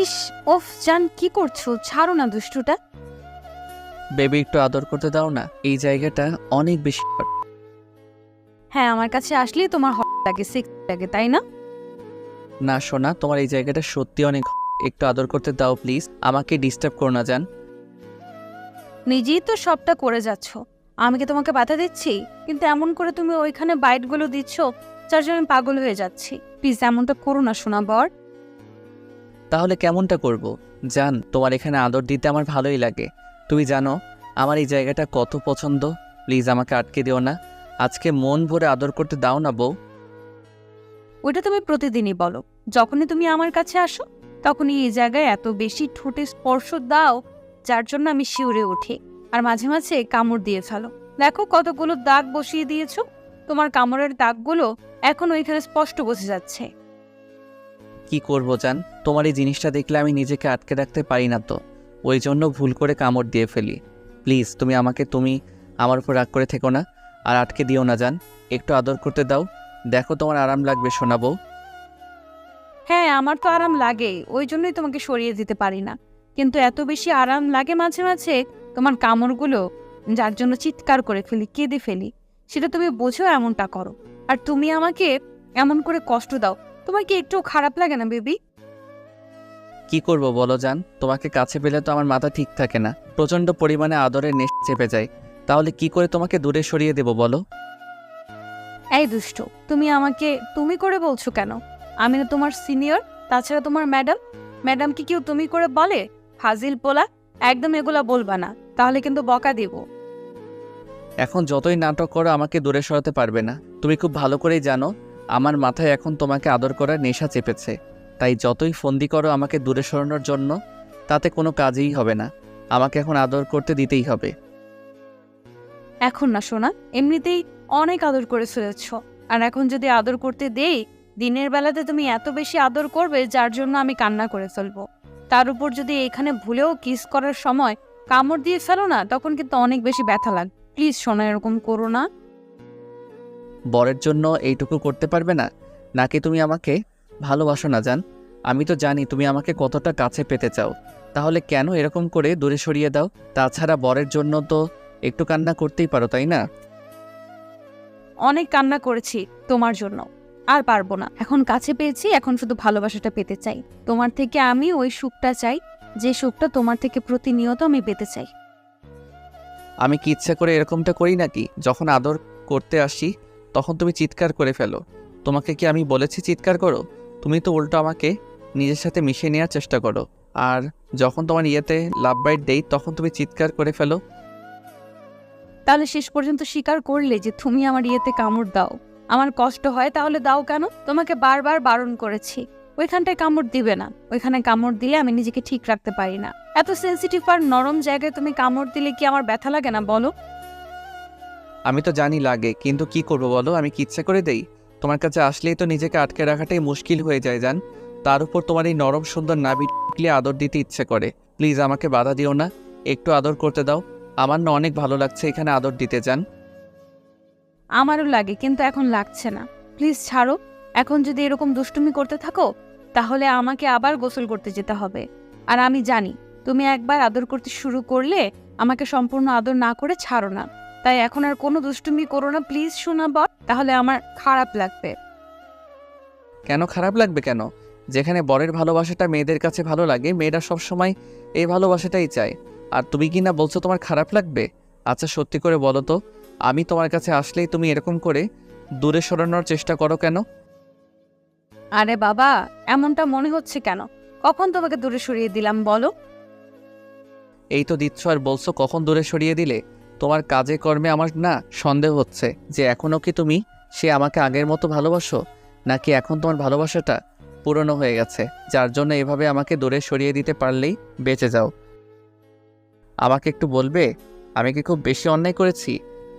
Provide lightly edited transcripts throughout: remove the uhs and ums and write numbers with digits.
ইস, ওফ জান, কি করছো? ছাড়ো না দুষ্টুটা। বেবি একটু আদর করতে দাও না, এই জায়গাটা অনেক বেশি hot। হ্যাঁ, আমার কাছে আসলেই তোমার হট লাগে, সেক্স লাগে, তাই না? না সোনা, তোমার এই জায়গাটা সত্যি অনেক hot। একটু আদর করতে দাও প্লিজ, আমাকে ডিস্টার্ব করো না জান। নিজেই তো সবটা করে যাচ্ছ, আমি কি তোমাকে বাধা দিচ্ছি? কিন্তু এমন করে তুমি ওইখানে বাইটগুলো দিচ্ছ, যার জন্য আমি পাগল হয়ে যাচ্ছি। প্লিজ এমনটা করো না সোনা বর। তাহলে কেমনটা করব? জান, তোমার এখানে আদর দিতে আমার ভালোই লাগে। তুমি জানো আমার এই জায়গাটা কত পছন্দ। প্লিজ আমাকে আটকে দিও না, আজকে মন ভরে আদর করতে দাও না বউ। ওইটা তুমি প্রতিদিনই বলো, যখনই তুমি আমার কাছে আসো তখনই এই জায়গায় এত বেশি ঠোঁটে স্পর্শ দাও, যার জন্য আমি শিউরে উঠি। আর মাঝে মাঝে কামড় দিয়ে ফেলো। দেখো কতগুলো দাগ বসিয়ে দিয়েছো, তোমার কামড়ের দাগগুলো এখন ওইখানে স্পষ্ট বোঝা যাচ্ছে। কি করব জান, তোমার এই জিনিসটা দেখলে আমি নিজেকে আটকে রাখতে পারি না, তো ওই জন্য ভুল করে কামড় দিয়ে ফেলি। প্লিজ তুমি আমার উপর রাগ করে থেকো না, আর আটকে দিও না জান। একটু আদর করতে দাও, দেখো তোমার আরাম লাগবে শোনাবো। হ্যাঁ, আমার তো আরাম লাগে, ওই জন্যই তোমাকে সরিয়ে দিতে পারি না। কিন্তু এত বেশি আরাম লাগে মাঝে মাঝে তোমার কামড়গুলো, যার জন্য চিৎকার করে ফেলি, কেঁদে ফেলি। সেটা তুমি বোঝো, এমনটা করো। আর তুমি আমাকে এমন করে কষ্ট দাও, তোমার কি একটু খারাপ লাগে না বেবি? কি করব বলো জান, তোমাকে কাছে পেলে তো আমার মাথা ঠিক থাকে না, প্রচণ্ড পরিমাণে আদরের নেশা চেপে যায়। তাহলে কি করে তোমাকে দূরে সরিয়ে দেব বলো? এই দুষ্টু, তুমি আমাকে তুমি করে বলছো কেন? আমি না তোমার সিনিয়র? তাছাড়া তোমার ম্যাডাম, ম্যাডাম কি কেউ তুমি করে বলে? ফাজিল পোলা, একদম এগুলা বলবা না, তাহলে কিন্তু বকা দিব। এখন যতই নাটক করো আমাকে দূরে সরাতে পারবে না। তুমি খুব ভালো করেই জানো আমার মাথায় এখন তোমাকে আদর করার নেশা চেপেছে। তাই যতই ফন্দি করো আমাকে দূরে সরানোর জন্য, তাতে কোনো কাজেই হবে না। আমাকে এখন আদর করতে দিতেই হবে। এখন না সোনা, এমনিতেই অনেক আদর করে ফেলেছ। আর এখন যদি আদর করতে দেই, দিনের বেলাতে তুমি এত বেশি আদর করবে যার জন্য আমি কান্না করে ফেলবো। তার উপর যদি এখানে ভুলেও কিস করার সময় কামড় দিয়ে ফেলো না, তখন কিন্তু অনেক বেশি ব্যথা লাগে। প্লিজ সোনা, এরকম করো না। বরের জন্য এইটুকু করতে পারবে না? নাকি তুমি আমাকে ভালোবাসো না জান? আমি তো জানি তুমি আমাকে কতটা কাছে পেতে চাও। তাহলে কেন এরকম করে দূরে সরিয়ে দাও? তাছাড়া বরের জন্য তো একটু কান্না করতেই পারো, তাই না? অনেক কান্না করেছি তোমার জন্য, আর পারবো না। এখন কাছে পেয়েছি, এখন শুধু ভালোবাসাটা পেতে চাই। তোমার থেকে আমি ওই সুখটা চাই, যে সুখটা তোমার থেকে প্রতিনিয়ত আমি পেতে চাই। আমি কি ইচ্ছা করে এরকমটা করি নাকি? যখন আদর করতে আসি তখন তুমি চিৎকার করে ফেলো। তোমাকে কি আমি বলেছি চিৎকার করো? তুমি তো উল্টো আমাকে নিজের সাথে মিশিয়ে নেওয়ার চেষ্টা করো। আর যখন তোমার ইয়েতে লাভ বাইট দেই তখন তুমি চিৎকার করে ফেলো। তাহলে শেষ পর্যন্ত স্বীকার করলে যে তুমি আমার ইয়েতে কামড় দাও। আমার কষ্ট হয়, তাহলে দাও কেন? তোমাকে বারবার বারণ করেছি ওইখানটায় কামড় দিবে না। ওইখানে কামড় দিলে আমি নিজেকে ঠিক রাখতে পারি না। এত সেন্সিটিভ আর নরম জায়গায় তুমি কামড় দিলে কি আমার ব্যথা লাগে না বলো? আমি তো জানি লাগে, কিন্তু কি করবো বলো? আমি কি ইচ্ছা করে দেই? তোমার কাছে আসলেই তো নিজেকে আটকে রাখাটাই মুশকিল হয়ে যায় জান। তার উপর তোমার এই নরম সুন্দর নাভি টিকলে আদর দিতে ইচ্ছে করে। প্লিজ আমাকে বাধা দিও না, একটু আদর করতে দাও। আমার না অনেক ভালো লাগছে এখানে আদর দিতে জান। আমারও লাগে, কিন্তু এখন লাগছে না। প্লিজ ছাড়ো। এখন যদি এরকম দুষ্টুমি করতে থাকো, তাহলে আমাকে আবার গোসল করতে যেতে হবে। আর আমি জানি তুমি একবার আদর করতে শুরু করলে আমাকে সম্পূর্ণ আদর না করে ছাড়ো না। তাই এখন আর কোনো দুষ্টুমি করো না প্লিজ শোনা বল, তাহলে আমার খারাপ লাগবে। কেন খারাপ লাগবে কেন? যেখানে বরের ভালোবাসাটা মেয়েদের কাছে ভালো লাগে, মেয়েরা সবসময় এই ভালোবাসাটাই চায়। আর তুমি কি না বলছো তোমার খারাপ লাগবে? আচ্ছা সত্যি করে বলো তো, আমি তোমার কাছে আসলেই তুমি এরকম করে দূরে সরানোর চেষ্টা করো কেন? আরে বাবা, এমনটা মনে হচ্ছে কেন? কখন তোমাকে দূরে সরিয়ে দিলাম বলো? এই তো দিচ্ছ আর বলছো কখন দূরে সরিয়ে দিলে। তোমার কাজে কর্মে আমার না সন্দেহ হচ্ছে যে এখনও কি তুমি সে আমাকে আগের মতো ভালোবাসো, নাকি এখন তোমার ভালোবাসাটা পুরনো হয়ে গেছে, যার জন্য এভাবে আমাকে দূরে সরিয়ে দিতে পারলেই বেঁচে যাও। আমাকে একটু বলবে, আমি কি খুব বেশি অন্যায় করেছি,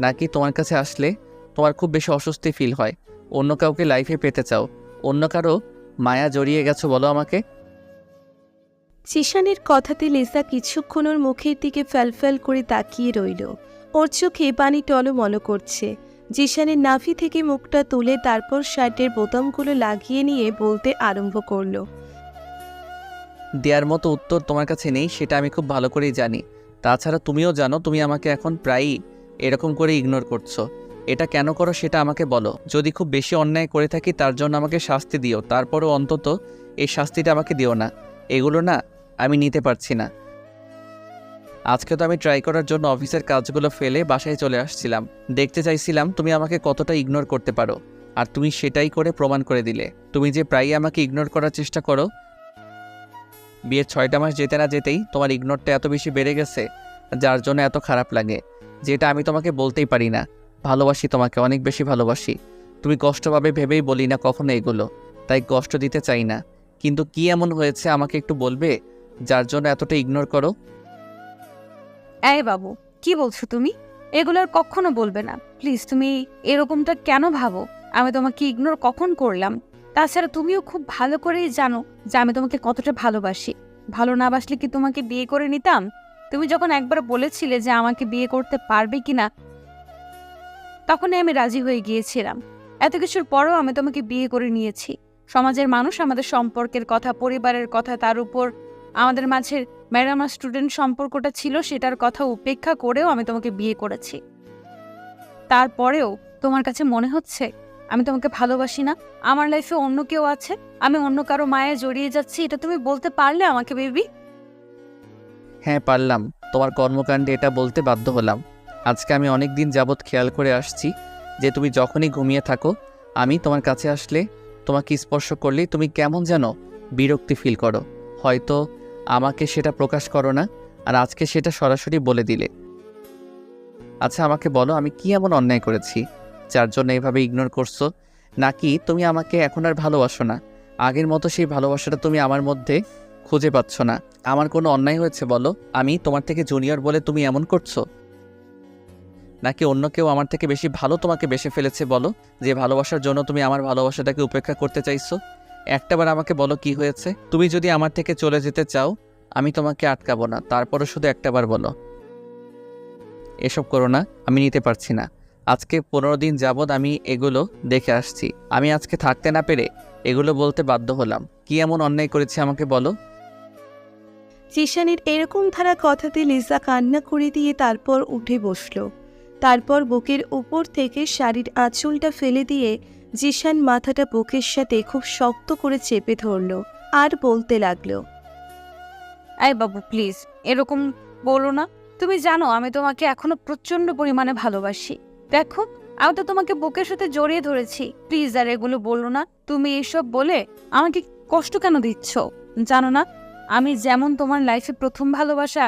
নাকি তোমার কাছে আসলে তোমার খুব বেশি অস্বস্তি ফিল হয়, অন্য কাউকে লাইফে পেতে চাও, অন্য কারো মায়া জড়িয়ে গেছো বলো আমাকে? জিশানের কথাতে লিসা কিছুক্ষণ ওর মুখের দিকে ফ্যালফ্যাল করে তাকিয়ে রইল। ওর চোখে পানি টলমল করছে। জিশানের নাভি থেকে মুখটা তুলে তারপর শার্টের বোতামগুলো লাগিয়ে নিয়ে বলতে আরম্ভ করলো। দেওয়ার মতো উত্তর তোমার কাছে নেই, সেটা আমি খুব ভালো করেই জানি। তাছাড়া তুমিও জানো তুমি আমাকে এখন প্রায়ই এরকম করে ইগনোর করছো। এটা কেন করো সেটা আমাকে বলো। যদি খুব বেশি অন্যায় করে থাকি তার জন্য আমাকে শাস্তি দিও, তারপরও অন্তত এই শাস্তিটা আমাকে দিও না। এগুলো না আমি নিতে পারছি না। আজকে তো আমি ট্রাই করার জন্য অফিসের কাজগুলো ফেলে বাসায় চলে আসছিলাম। দেখতে চাইছিলাম তুমি আমাকে কতটা ইগনোর করতে পারো, আর তুমি সেটাই করে প্রমাণ করে দিলে। তুমি যে প্রায়ই আমাকে ইগনোর করার চেষ্টা করো, বিয়ের 6টা মাস যেতে না যেতেই তোমার ইগনোরটা এত বেশি বেড়ে গেছে, যার জন্য এত খারাপ লাগে, যেটা আমি তোমাকে বলতেই পারি না। ভালোবাসি তোমাকে, অনেক বেশি ভালোবাসি। তুমি কষ্ট পাবে ভেবেই বলি না কখনো এগুলো, তাই কষ্ট দিতে চাই না। কিন্তু কি এমন হয়েছে আমাকে একটু বলবে, যার জন্য এতটা ইগনোর করো? এই বাবু, কি বলছো তুমি? এগুলো আর কখনো বলবে না প্লিজ। তুমি এরকমটা কেন ভাবো? আমি তোমাকে ইগনোর কখন করলাম? তাছাড়া তুমিও খুব ভালো করেই জানো যে আমি তোমাকে কতটা ভালোবাসি। ভালো না বাসলে কি তোমাকে বিয়ে করে নিতাম? তুমি যখন একবার বলেছিলে যে আমাকে বিয়ে করতে পারবে কিনা, তখনই আমি রাজি হয়ে গিয়েছিলাম। এত কিছুর পরেও আমি তোমাকে বিয়ে করে নিয়েছি। সমাজের মানুষ আমাদের সম্পর্কের কথা, পরিবারের কথা, তার উপর আমাদের মাঝে ম্যাডাম আর স্টুডেন্ট সম্পর্কটা ছিল, সেটার কথা উপেক্ষা করেও আমি তোমাকে বিয়ে করেছি। তারপরেও তোমার কাছে মনে হচ্ছে আমি তোমাকে ভালোবাসি না? আমার লাইফে অন্য কেউ আছে, আমি অন্য কারো মায়ে জড়িয়ে যাচ্ছি, এটা তুমি বলতে পারলে আমাকে বেবি? হ্যাঁ পারলাম, তোমার কর্মকাণ্ডে এটা বলতে বাধ্য হলাম। আজকে আমি অনেক দিন যাবৎ খেয়াল করে আসছি যে তুমি যখনই ঘুমিয়ে থাকো, আমি তোমার কাছে আসলে, তোমাকে স্পর্শ করলেই তুমি কেমন যেন বিরক্তি ফিল করো। হয়তো আমাকে সেটা প্রকাশ করো না, আর আজকে সেটা সরাসরি বলে দিলে। আচ্ছা আমাকে বলো, আমি কি এমন অন্যায় করেছি যার জন্য এভাবে ইগনোর করছো? নাকি তুমি আমাকে এখন আর ভালোবাসো না? আগের মতো সেই ভালোবাসাটা তুমি আমার মধ্যে খুঁজে পাচ্ছ না? আমার কোনো অন্যায় হয়েছে বলো? আমি তোমার থেকে জুনিয়র বলে তুমি এমন করছো? নাকি অন্য কেউ আমার থেকে বেশি ভালো তোমাকে বেসে ফেলেছে বলো, যে ভালোবাসার জন্য তুমি আমার ভালোবাসাটাকে উপেক্ষা করতে চাইছো? একটাবার আমাকে বলো কি হয়েছে। তুমি যদি আমার থেকে চলে যেতে চাও আমি তোমাকে আটকাবো না, তারপরও শুধু একটাবার বলো। এসব করো না, আমি নিতে পারছি না। আজকে 15 দিন যাবৎ আমি এগুলো দেখে আসছি। আমি আজকে থাকতে না পেরে এগুলো বলতে বাধ্য হলাম। কি এমন অন্যায় করেছি আমাকে বলো? জিশানের এরকম ধারা কথাতে লিজা কান্না করে দিয়ে তারপর উঠে বসল। তারপর বুকের উপর থেকে শাড়ির আঁচলটা ফেলে দিয়ে জিশান মাথাটা বুকের সাথে খুব শক্ত করে চেপে ধরল আর বলতে লাগলো, এই বাবু প্লিজ এরকম বলো না। তুমি জানো আমি তোমাকে এখনো প্রচন্ড পরিমাণে ভালোবাসি। দেখো, আমি তো তোমাকে বুকের সাথে জড়িয়ে ধরেছি। প্লিজ আর এগুলো বলো না। তুমি এসব বলে আমাকে কষ্ট কেন দিচ্ছ? জানো না আমি যেমন তোমার লাইফে প্রথম ভালোবাসা,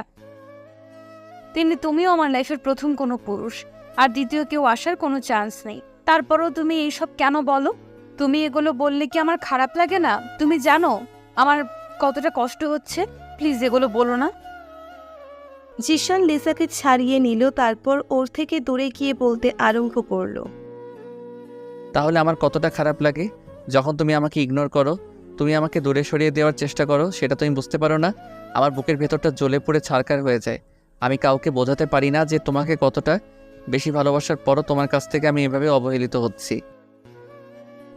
তেমনি তুমিও আমার লাইফের প্রথম কোনো পুরুষ, আর দ্বিতীয় কেউ আসার কোনো চান্স নেই। তারপরেও তুমি এইসব কেন বলো? তুমি এগুলো বললে কি আমার খারাপ লাগে না? তুমি জানো আমার কতটা কষ্ট হচ্ছে। প্লিজ এগুলো বলো না। জিশান লিজাকে ছাড়িয়ে নিল, তারপর ওর থেকে দূরে গিয়ে বলতে আরম্ভ করলো, তাহলে আমার কতটা খারাপ লাগে যখন তুমি আমাকে ইগনোর করো, তুমি আমাকে দূরে সরিয়ে দেওয়ার চেষ্টা করো, সেটা তুমি বুঝতে পারো না? আমার বুকের ভেতরটা জ্বলে পুড়ে ছারখার হয়ে যায়। আমি কাউকে বোঝাতে পারি না যে তোমাকে কতটা বেশি ভালোবাসার পরও তোমার কাছ থেকে আমি এভাবে অবহেলিত হচ্ছি।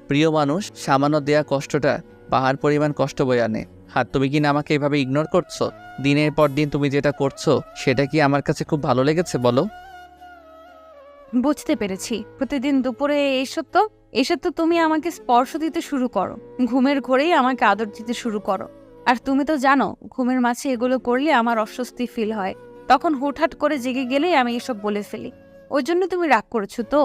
প্রিয় মানুষ সামান্য দেয়া কষ্টটা পাহাড় পরিমাণ কষ্ট বয়ে আনে। আর তুমি কি না আমাকে এভাবে ইগনোর করছো? দিনের পর দিন তুমি যেটা করছো সেটা কি আমার কাছে খুব ভালো লেগেছে বলো? বুঝতে পেরেছি। প্রতিদিন দুপুরে এসব তো তুমি আমাকে স্পর্শ দিতে শুরু করো, ঘুমের ঘোরেই আমাকে আদর দিতে শুরু করো। আর তুমি তো জানো ঘুমের মাঝে এগুলো করলে আমার অস্বস্তি ফিল হয়। তখন হুটহাট করে জেগে গেলেই আমি এসব বলে ফেলি। ওই জন্য তুমি রাগ করেছো তো?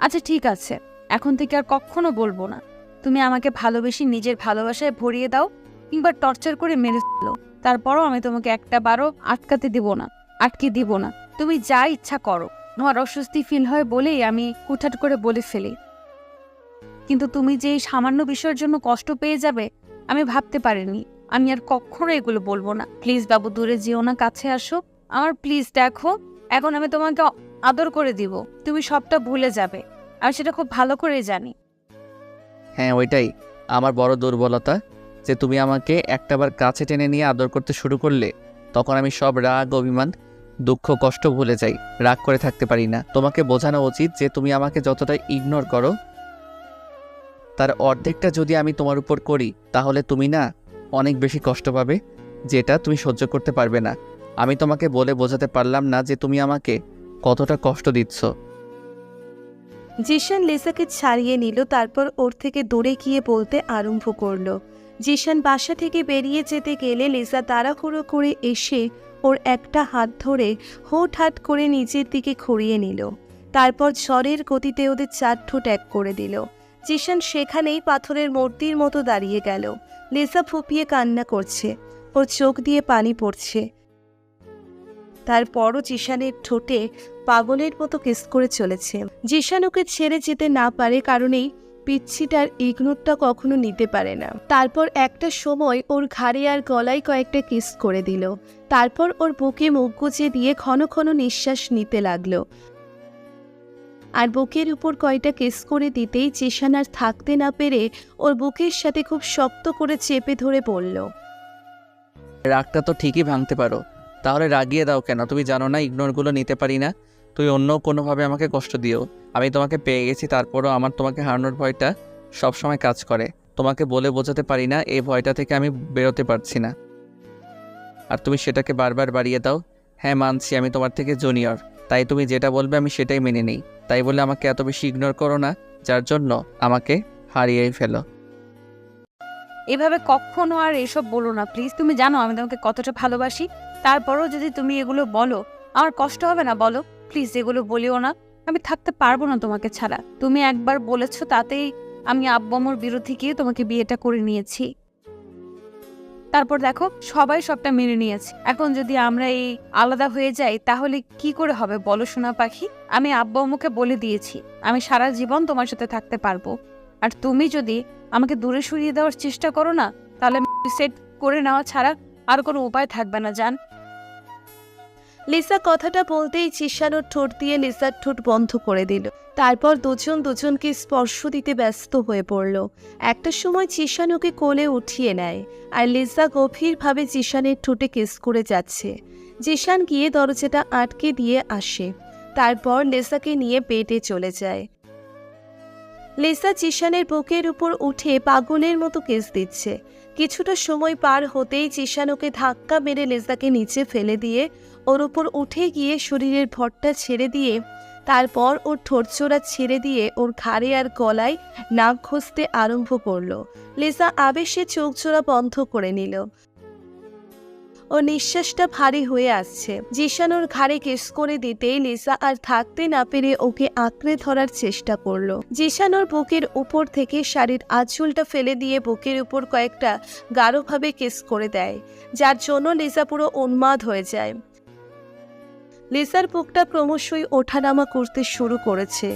আচ্ছা ঠিক আছে, এখন থেকে আর কখনো বলবো না। তুমি আমাকে ভালোবেসে নিজের ভালোবাসায় ভরিয়ে দাও, কিংবা টর্চার করে মেরে ফেলো, তারপরও আমি তোমাকে একটা বারও আটকে দিব না। তুমি যা ইচ্ছা করো। আমার অস্বস্তি ফিল হয় বলেই আমি হুটহাট করে বলে ফেলি। কিন্তু তুমি যে এই সামান্য বিষয়ের জন্য কষ্ট পেয়ে যাবে আমি ভাবতে পারিনি। আমি আর কখনো এগুলো বলবো না। প্লিজ বাবু দূরে যেও না, কাছে আসো আমার। প্লিজ দেখো, এখন আমি তোমাকে আদর করে দিব, তুমি সবটা ভুলে যাবে। আমি সেটা খুব ভালো করে জানি। হ্যাঁ ওইটাই আমার বড় দুর্বলতা, যে তুমি আমাকে একটাবার কাছে টেনে নিয়ে আদর করতে শুরু করলে তখন আমি সব রাগ, অভিমান, দুঃখ, কষ্ট ভুলে যাই। রাগ করে থাকতে পারি না। তোমাকে বোঝানো উচিত যে তুমি আমাকে যতটা ইগনোর করো তার অর্ধেকটা যদি আমি তোমার উপর করি তাহলে তুমি না অনেক বেশি কষ্ট পাবে, যেটা তুমি সহ্য করতে পারবে না। আমি তোমাকে বলে বোঝাতে পারলাম না যে তুমি আমাকে কতটা কষ্ট দিচ্ছ। জিশান লিসাকে ছাড়িয়ে নিল, তারপর ওর থেকে দূরে গিয়ে বলতে আরম্ভ করলো। জিশান বাসা থেকে বেরিয়ে যেতে গেলে লিসা তাড়াহুড়ো করে এসে ওর একটা হাত ধরে হুটহাট করে নিচের দিকে ঘুরিয়ে নিল। তারপর ঝড়ের গতিতে ওদের চার ঠোঁট এক করে দিল। জিশান সেখানেই পাথরের মূর্তির মতো দাঁড়িয়ে গেল। লিসা ফুপিয়ে কান্না করছে, ওর চোখ দিয়ে পানি পড়ছে। তারপরও জিশানের ঠোঁটে পাগলের মতো কিস করে চলেছে। জিশান ওকে ছেড়ে যেতে না পারে, কারণ এই পিচ্ছিটার ইগনোরটা কখনো নিতে পারে না। তারপর একটা সময় ওর ঘাড়ে আর গলায় কয়েকটা কিস করে দিল। তারপর ওর বুকে মুখ গুজে দিয়ে ঘন ঘন নিঃশ্বাস নিতে লাগলো। আর বুকের উপর কয়টা কিস করে দিতেই জিশান আর থাকতে না পেরে ওর বুকের সাথে খুব শক্ত করে চেপে ধরে বলল, রাগটা তো ঠিকই ভাঙতে পারো, তাহলে রাগিয়ে দাও কেন? তুমি জানো না ইগনোরগুলো নিতে পারি না। তুই অন্য কোনোভাবে আমাকে কষ্ট দিও। আমি তোমাকে পেয়ে গেছি, তারপরও আমার তোমাকে হারানোর ভয়টা সবসময় কাজ করে। তোমাকে বলে বোঝাতে পারি না, এই ভয়টা থেকে আমি বেরোতে পারছি না, আর তুমি সেটাকে বারবার বাড়িয়ে দাও। হ্যাঁ মানছি আমি তোমার থেকে জুনিয়র, তাই তুমি যেটা বলবে আমি সেটাই মেনে নিই। তাই বলে আমাকে এত বেশি ইগনোর করো না, যার জন্য আমাকে হারিয়েই ফেলো। এভাবে কখনো আর এসব বলো না প্লিজ। তুমি জানো আমি তোমাকে কতটা ভালোবাসি, তারপরও যদি তুমি এগুলো বলো আমার কষ্ট হবে না? বলো প্লিজ, এগুলো বলিও না। আমি থাকতে পারবো না তোমাকে ছাড়া। তুমি একবার বলেছো, তাতেই আমি আব্বু আম্মুর বিরুদ্ধে গিয়ে তোমাকে বিয়েটা করে নিয়েছি। তারপর দেখো সবাই সবটা মেনে নিয়েছে। এখন যদি আমরা এই আলাদা হয়ে যাই তাহলে কি করে হবে বলো সোনা পাখি? আমি আব্বু আম্মুকে বলে দিয়েছি আমি সারা জীবন তোমার সাথে থাকতে পারবো। আর তুমি যদি আমাকে দূরে সরিয়ে দেওয়ার চেষ্টা করো না, তাহলে সেট করে নেওয়া ছাড়া আর কোনো উপায় থাকবে না জান। লিসা কথাটা বলতেই জিশান ওর ঠোঁট দিয়ে লিসার ঠোঁট বন্ধ করে দিল। তারপর দুজন দুজনকে স্পর্শ দিতে ব্যস্ত হয়ে পড়ল। একটা সময় জিশান ওকে কোলে উঠিয়ে নেয়, আর লিসা গভীরভাবে জিশানের ঠোঁটে কিস করে যাচ্ছে। জিশান গিয়ে দরজাটা আটকে দিয়ে আসে, তারপর লিসাকে নিয়ে বেডে চলে যায়। লিসা জিশানের বুকের উপর উঠে পাগলের মতো কিস দিচ্ছে। কিছুটা সময় পার হতেই জিশান ওকে ধাক্কা মেরে লিসাকে নিচে ফেলে দিয়ে ওর উপর উঠে গিয়ে শরীরের ভরটা ছেড়ে দিয়ে, তারপর ওর ঠোঁটচোরা ছেড়ে দিয়ে ওর ঘাড়ে আর গলায় নাক ঘষতে আরম্ভ করলো। লিসা আবেশে চোখজোড়া বন্ধ করে নিল। ও নিঃশ্বাসটা ভারী হয়ে আসছে। জিশান ওর ঘাড়ে কিস করে দিতেই লিসা আর থাকতে না পেরে ওকে আঁকড়ে ধরার চেষ্টা করলো। জিশান ওর বুকের উপর থেকে শাড়ির আঁচলটা ফেলে দিয়ে বুকের উপর কয়েকটা গাঢ়ভাবে কিস করে দেয়, যার জন্য লিসা পুরো উন্মাদ হয়ে যায়। লিসার বুকটা ক্রমশই ওঠানামা করতে শুরু করেছে।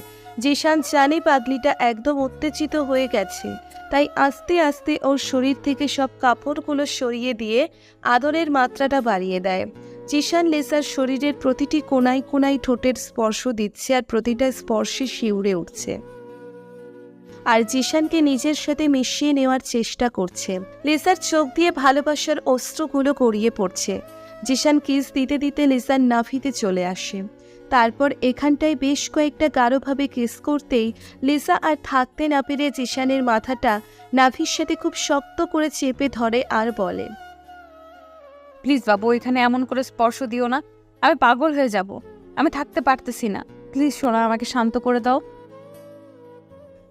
জিশান জানে পাগলিটা একদম উত্তেজিত হয়ে গেছে, তাই আস্তে আস্তে ওর শরীর থেকে সব কাপড়গুলো সরিয়ে দিয়ে আদরের মাত্রাটা বাড়িয়ে দেয়। জিশান লিসার শরীরের প্রতিটি কোনায় কোনায় ঠোঁটের স্পর্শ দিচ্ছে, আর প্রতিটা স্পর্শে শিউরে উঠছে, আর জিশানকে নিজের সাথে মিশিয়ে নেওয়ার চেষ্টা করছে। লিসার চোখ দিয়ে ভালোবাসার অস্ত্রগুলো গড়িয়ে পড়ছে। জিশান কিস দিতে দিতে লিসার নাভিতে চলে আসে। তারপর এখানটায় বেশ কয়েকটা গাঢ়ভাবে কিস করতেই লিসা আর থাকতে না পেরে জিশানের মাথাটা নাভির সাথে খুব শক্ত করে চেপে ধরে আর বলে, প্লিজ বাবু, এখানে এমন করে স্পর্শ দিও না, আমি পাগল হয়ে যাব। আমি থাকতে পারতেছি না, প্লিজ সোনা আমাকে শান্ত করে দাও।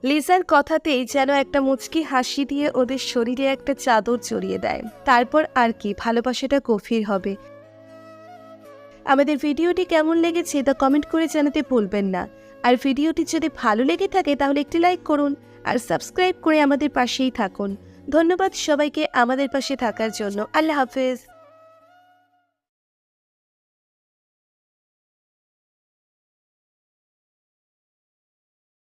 লিসার কথাতেই যেন একটা মুচকি হাসি দিয়ে ওদের শরীরে একটা চাদর জড়িয়ে দেয়। তারপর আর কি, ভালোবাসাটা গভীর হবে। আমাদের ভিডিওটি কেমন লেগেছে তা কমেন্ট করে জানাতে ভুলবেন না। আর ভিডিওটি যদি ভালো লেগে থাকে তাহলে একটি লাইক করুন আর সাবস্ক্রাইব করে আমাদের পাশেই থাকুন। ধন্যবাদ সবাইকে আমাদের পাশে থাকার জন্য। আল্লাহ হাফেজ।